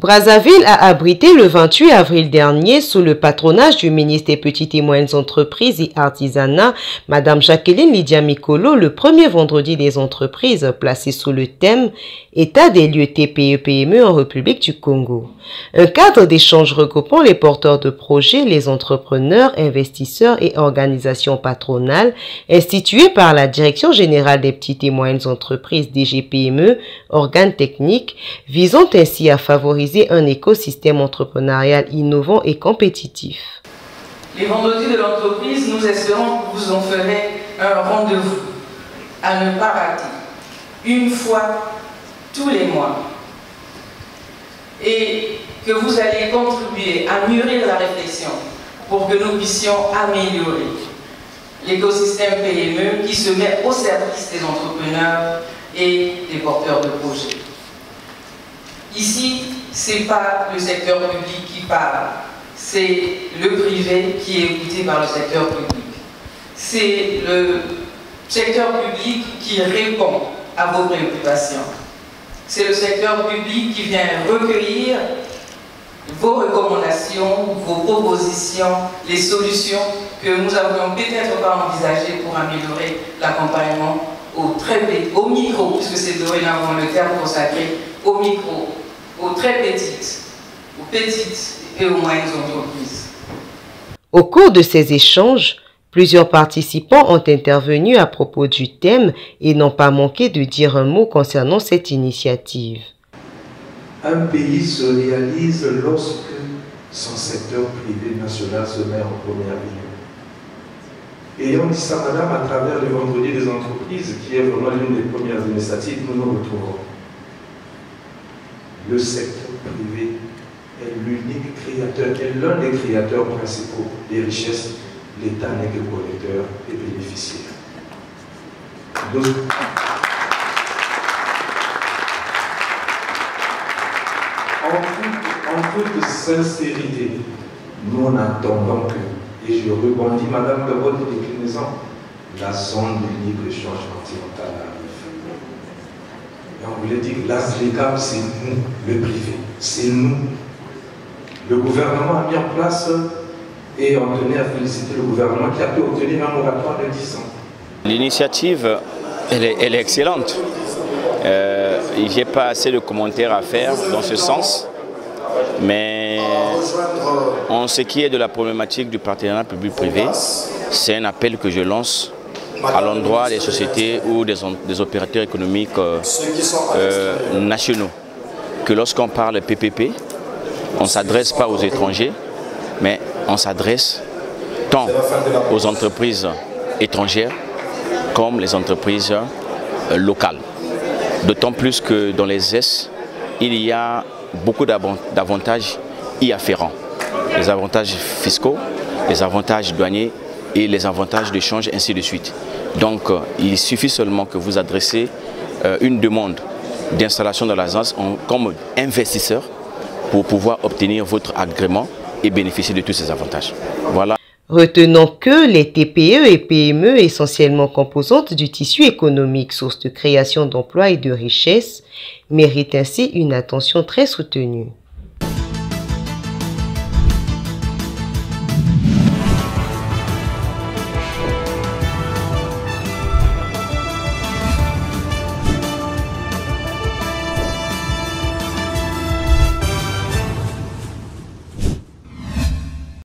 Brazzaville a abrité le 28 avril dernier, sous le patronage du ministre des Petites et Moyennes Entreprises et Artisanat, Madame Jacqueline Lydia Mikolo, le premier vendredi des entreprises, placé sous le thème « État des lieux TPE-PME en République du Congo ». Un cadre d'échange regroupant les porteurs de projets, les entrepreneurs, investisseurs et organisations patronales, institué par la Direction générale des Petites et Moyennes Entreprises DGPME, organe technique, visant ainsi à favoriser un écosystème entrepreneurial innovant et compétitif. Les vendredis de l'entreprise, nous espérons que vous en ferez un rendez-vous à ne pas rater, une fois tous les mois, et que vous allez contribuer à mûrir la réflexion pour que nous puissions améliorer l'écosystème PME qui se met au service des entrepreneurs et des porteurs de projets. Ici, ce n'est pas le secteur public qui parle, c'est le privé qui est écouté par le secteur public. C'est le secteur public qui répond à vos préoccupations. C'est le secteur public qui vient recueillir vos recommandations, vos propositions, les solutions que nous n'avions peut-être pas envisagées pour améliorer l'accompagnement au micro, puisque c'est dorénavant le terme consacré, au micro, aux très petites et aux moyennes entreprises. Au cours de ces échanges, plusieurs participants ont intervenu à propos du thème et n'ont pas manqué de dire un mot concernant cette initiative. Un pays se réalise lorsque son secteur privé national se met en première ligne. Et on dit ça, madame, à travers le vendredi des entreprises, qui est vraiment l'une des premières initiatives que nous retrouvons. Le secteur privé est l'unique créateur, est l'un des créateurs principaux des richesses. L'État n'est que collecteur et bénéficiaire. Donc, en toute sincérité, nous en attendons que, et je rebondis, madame, de votre déclinaison, la zone de libre-échange continentale arrive. Et on voulait dire que l'ASLECAP, c'est nous, le privé, c'est nous. Le gouvernement a mis en place, et on tenait à féliciter le gouvernement qui a pu obtenir un moratoire de 10 ans. L'initiative, elle est excellente. Je n'ai pas assez de commentaires à faire dans ce sens, mais en ce qui est de la problématique du partenariat public-privé, c'est un appel que je lance à l'endroit des sociétés ou des opérateurs économiques nationaux. Que lorsqu'on parle PPP, on ne s'adresse pas aux étrangers, mais on s'adresse tant aux entreprises étrangères comme les entreprises locales. D'autant plus que dans les S, il y a beaucoup d'avantages y afférents. Les avantages fiscaux, les avantages douaniers et les avantages d'échange, ainsi de suite. Donc, il suffit seulement que vous adressez une demande d'installation dans l'agence comme investisseur pour pouvoir obtenir votre agrément et bénéficier de tous ces avantages. Voilà. Retenons que les TPE et PME, essentiellement composantes du tissu économique, source de création d'emplois et de richesses, méritent ainsi une attention très soutenue.